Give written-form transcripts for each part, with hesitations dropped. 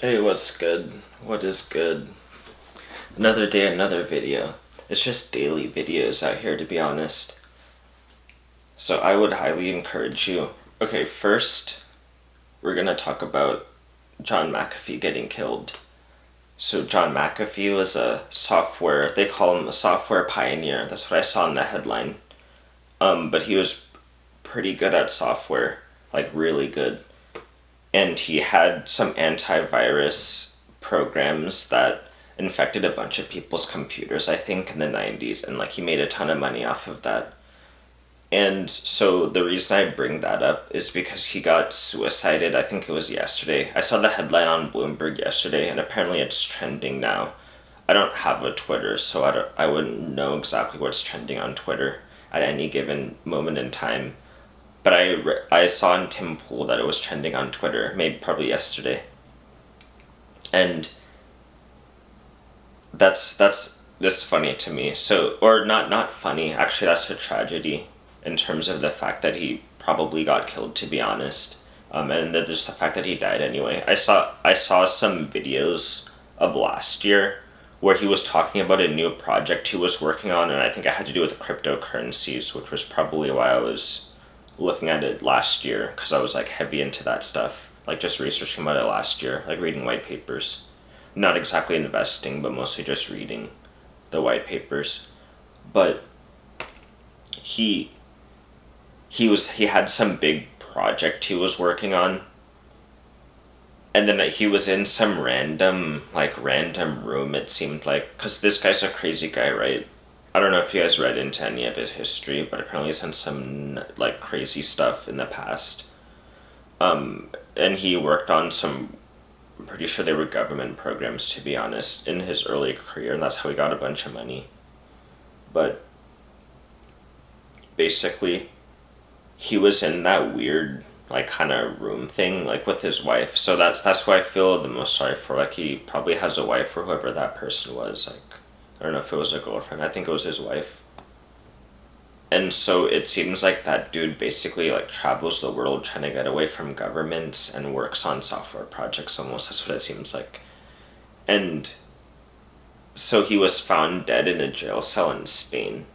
Hey, what's good? What is good? Another day, another video. It's just daily videos out here, to be honest. So I would highly encourage you. Okay, first, we're gonna talk about John McAfee getting killed. So John McAfee was they call him a software pioneer. That's what I saw in the headline. But he was pretty good at software, like really good. And he had some antivirus programs that infected a bunch of people's computers, I think, in the 90s, and like he made a ton of money off of that. And so the reason I bring that up is because he got suicided. I think it was yesterday. I saw the headline on Bloomberg yesterday, and apparently it's trending now. I don't have a Twitter, so I wouldn't know exactly what's trending on Twitter at any given moment in time. But I saw on Tim Pool that it was trending on Twitter, maybe probably yesterday. And that's this funny to me. So, or not funny. Actually, that's a tragedy in terms of the fact that he probably got killed. To be honest, and just the fact that he died anyway. I saw some videos of last year where he was talking about a new project he was working on, and I think it had to do with cryptocurrencies, which was probably why I was looking at it last year, because I was like heavy into that stuff, like just researching about it last year, like reading white papers, not exactly investing, but mostly just reading the white papers. But he he had some big project he was working on, and then he was in some random room, it seemed like, because this guy's a crazy guy, right? I don't know if you guys read into any of his history, but apparently he's done some like crazy stuff in the past. And he worked on some, I'm pretty sure they were government programs, to be honest, in his early career, and that's how he got a bunch of money. But basically, he was in that weird like kind of room thing like with his wife. So that's who I feel the most sorry for. Like he probably has a wife, or whoever that person was. Like I don't know if it was a girlfriend. I think it was his wife. And so it seems like that dude basically like travels the world trying to get away from governments and works on software projects almost. That's what it seems like. And so he was found dead in a jail cell in Spain.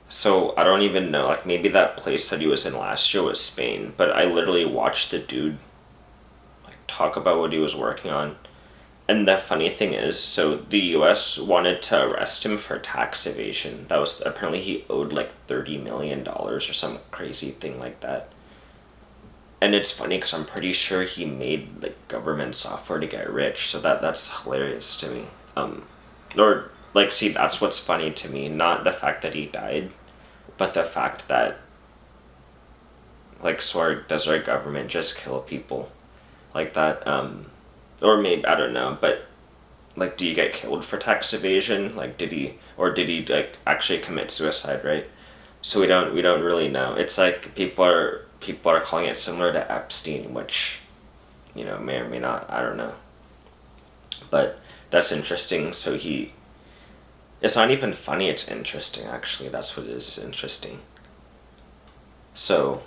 So I don't even know, like maybe that place that he was in last year was Spain, but I literally watched the dude like talk about what he was working on. And the funny thing is, so the US wanted to arrest him for tax evasion. That was apparently he owed like $30 million or some crazy thing like that. And it's funny because I'm pretty sure he made like government software to get rich, so that's hilarious to me. Or like, see, that's what's funny to me, not the fact that he died, but the fact that like, does our government just kill people like that? Or maybe I don't know, but like, do you get killed for tax evasion? Like, did he like actually commit suicide? Right. So we don't really know. It's like people are calling it similar to Epstein, which may or may not. I don't know, but that's interesting. So it's not even funny. It's interesting actually. That's what it is. It's interesting. So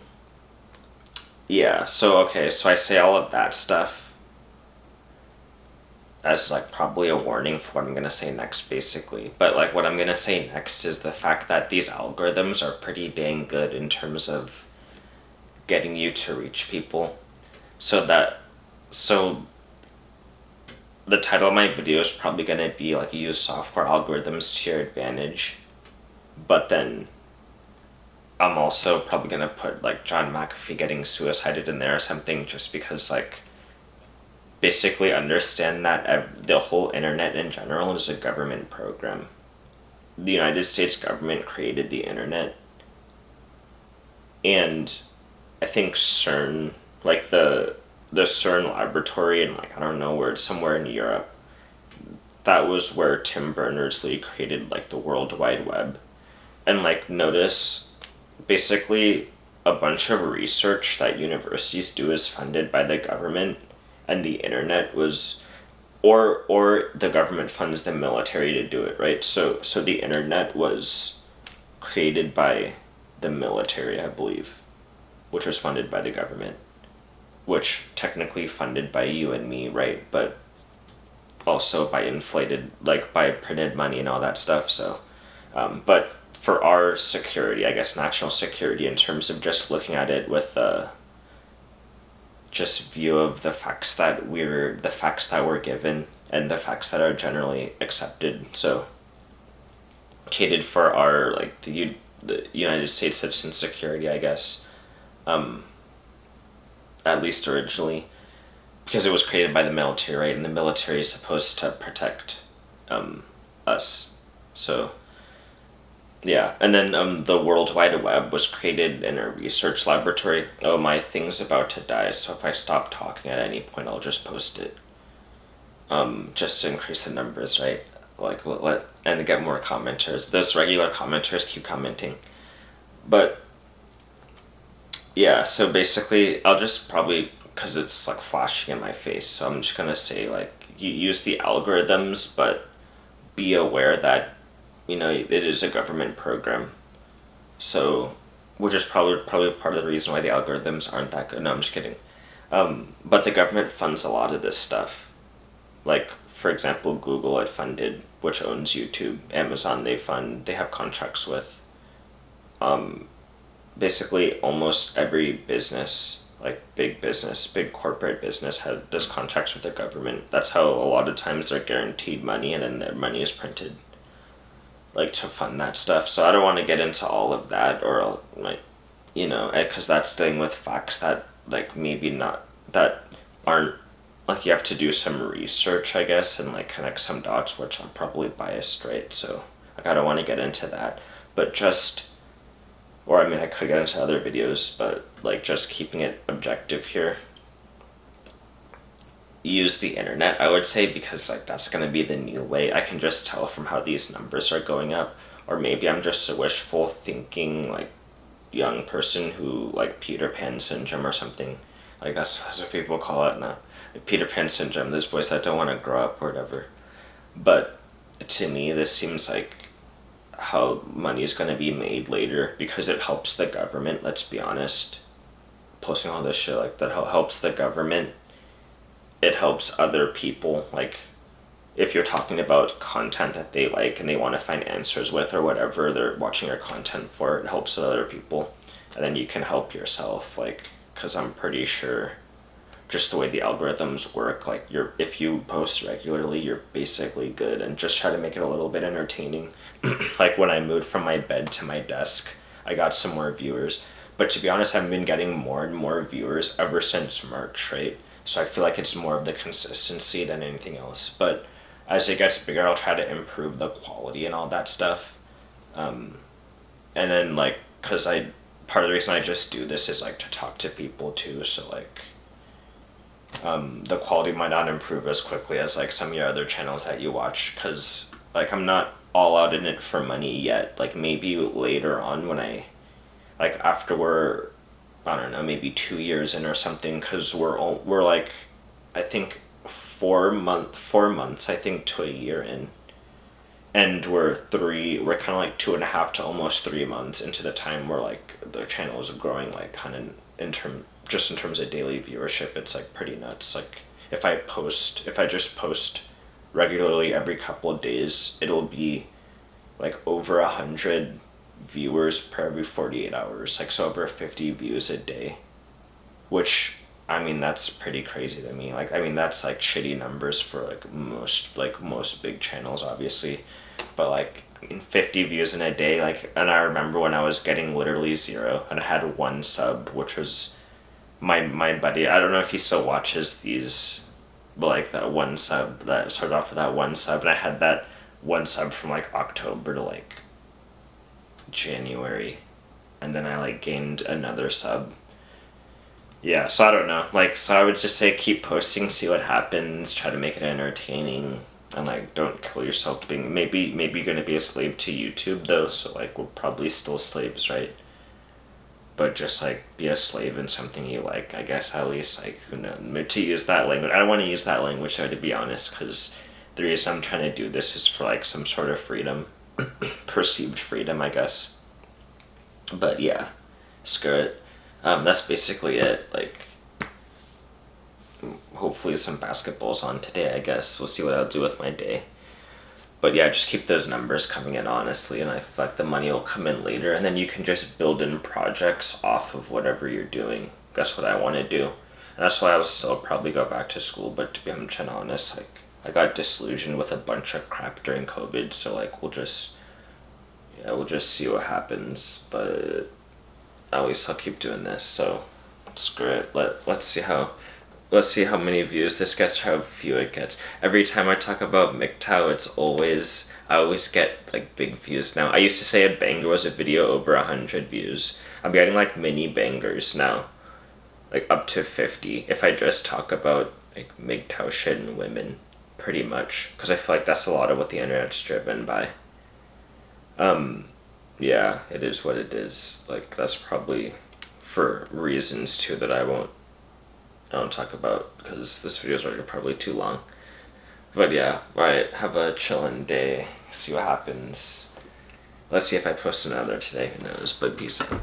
yeah. So okay. So I say all of that stuff as like probably a warning for what I'm gonna say next, basically. But like what I'm gonna say next is the fact that these algorithms are pretty dang good in terms of getting you to reach people. So that so the title of my video is probably gonna be like use software algorithms to your advantage. But then I'm also probably gonna put like John McAfee getting suicided in there or something, just because like basically understand that the whole internet in general is a government program. The United States government created the internet, and I think CERN, like the CERN laboratory in like I don't know where, it's somewhere in Europe. That was where Tim Berners-Lee created like the World Wide Web. And like notice, basically a bunch of research that universities do is funded by the government, and the internet was, or the government funds the military to do it, right? So the internet was created by the military, I believe, which was funded by the government. which technically funded by you and me, right? But also by inflated, like by printed money and all that stuff. So, but for our security, I guess national security, in terms of just looking at it with just view of the facts that we're given and the facts that are generally accepted. So, catered for our like the United States citizen security, I guess, at least originally, because it was created by the military, right? And the military is supposed to protect us. So, yeah. And then the World Wide Web was created in a research laboratory. Oh, my thing's about to die, so if I stop talking at any point, I'll just post it. Just to increase the numbers, right? Like, and get more commenters. Those regular commenters keep commenting. But, yeah, so basically, I'll just probably, because it's like flashing in my face, so I'm just gonna say, like, you use the algorithms, but be aware that, it is a government program. So, which is probably part of the reason why the algorithms aren't that good. No, I'm just kidding. But the government funds a lot of this stuff. Like, for example, Google it funded, which owns YouTube. Amazon they have contracts with. Basically, almost every business, like big corporate business, does contracts with the government. That's how a lot of times they're guaranteed money, and then their money is printed, like, to fund that stuff. So I don't want to get into all of that, or like, because that's the thing with facts that, like, maybe not, that aren't, like, you have to do some research, I guess, and like connect some dots, which I'm probably biased, right? So like, I don't want to get into that, but or I mean, I could get into other videos, but like, just keeping it objective here. Use the internet, I would say, because like, that's going to be the new way. I can just tell from how these numbers are going up, or maybe I'm just a wishful thinking, like, young person who, like, Peter Pan syndrome or something. Like, that's what people call it now. Like, Peter Pan syndrome, those boys that don't want to grow up or whatever. But to me, this seems like how money is going to be made later, because it helps the government, let's be honest. Posting all this shit like that helps the government. It helps other people. Like, if you're talking about content that they like and they want to find answers with, or whatever they're watching your content for, it helps other people. And then you can help yourself, like, because I'm pretty sure just the way the algorithms work, like, if you post regularly, you're basically good. And just try to make it a little bit entertaining. Like, when I moved from my bed to my desk, I got some more viewers, but to be honest, I've been getting more and more viewers ever since March, right? So I feel like it's more of the consistency than anything else. But as it gets bigger, I'll try to improve the quality and all that stuff. And then, like, because part of the reason I just do this is, like, to talk to people too, so, like, the quality might not improve as quickly as, like, some of your other channels that you watch, because, like, I'm not all out in it for money yet. Like, maybe later on, when after we're, I don't know, maybe 2 years in or something, because we're like, I think 4 months, I think, to a year in, and we're kind of like 2.5 to almost 3 months into the time where, like, the channel is growing, like, kind of in terms of daily viewership. It's, like, pretty nuts. Like, if I just post regularly every couple of days, it'll be like over 100 viewers per every 48 hours, like, so over 50 views a day, which, I mean, that's pretty crazy to me. Like, I mean, that's like shitty numbers for most big channels, obviously, but like, I mean, 50 views in a day, like, and I remember when I was getting literally 0 and I had 1 sub, which was my buddy. I don't know if he still watches these, but like, that 1 sub, that started off with that 1 sub, and I had that 1 sub from like October to like January, and then I like gained another sub. Yeah, so I don't know. Like, so I would just say keep posting, see what happens, try to make it entertaining, and like, don't kill yourself being, maybe you're gonna be a slave to YouTube though, so like, we're probably still slaves, right? But just like, be a slave in something you like, I guess, at least, like, who knows, to use that language. I don't want to use that language though, to be honest, because the reason I'm trying to do this is for like some sort of freedom, perceived freedom, I guess. But yeah, screw it. That's basically it. Like, hopefully some basketballs on today, I guess. We'll see what I'll do with my day. But yeah, just keep those numbers coming in, honestly, and I feel like the money will come in later, and then you can just build in projects off of whatever you're doing. That's what I want to do. And that's why I'll still probably go back to school, but to be honest, like, I got disillusioned with a bunch of crap during COVID, so like, we'll just see what happens, but at least I'll keep doing this, so screw it. Let's see how many views this gets, how few it gets. Every time I talk about MGTOW, I always get like big views now. I used to say a banger was a video over 100 views. I'm getting like mini bangers now, like up to 50. If I just talk about like MGTOW shit and women, pretty much, because I feel like that's a lot of what the internet's driven by. Yeah, it is what it is. Like, that's probably for reasons too that I don't talk about because this video is already probably too long. But yeah, alright, have a chillin' day. See what happens. Let's see if I post another today, who knows, but peace out.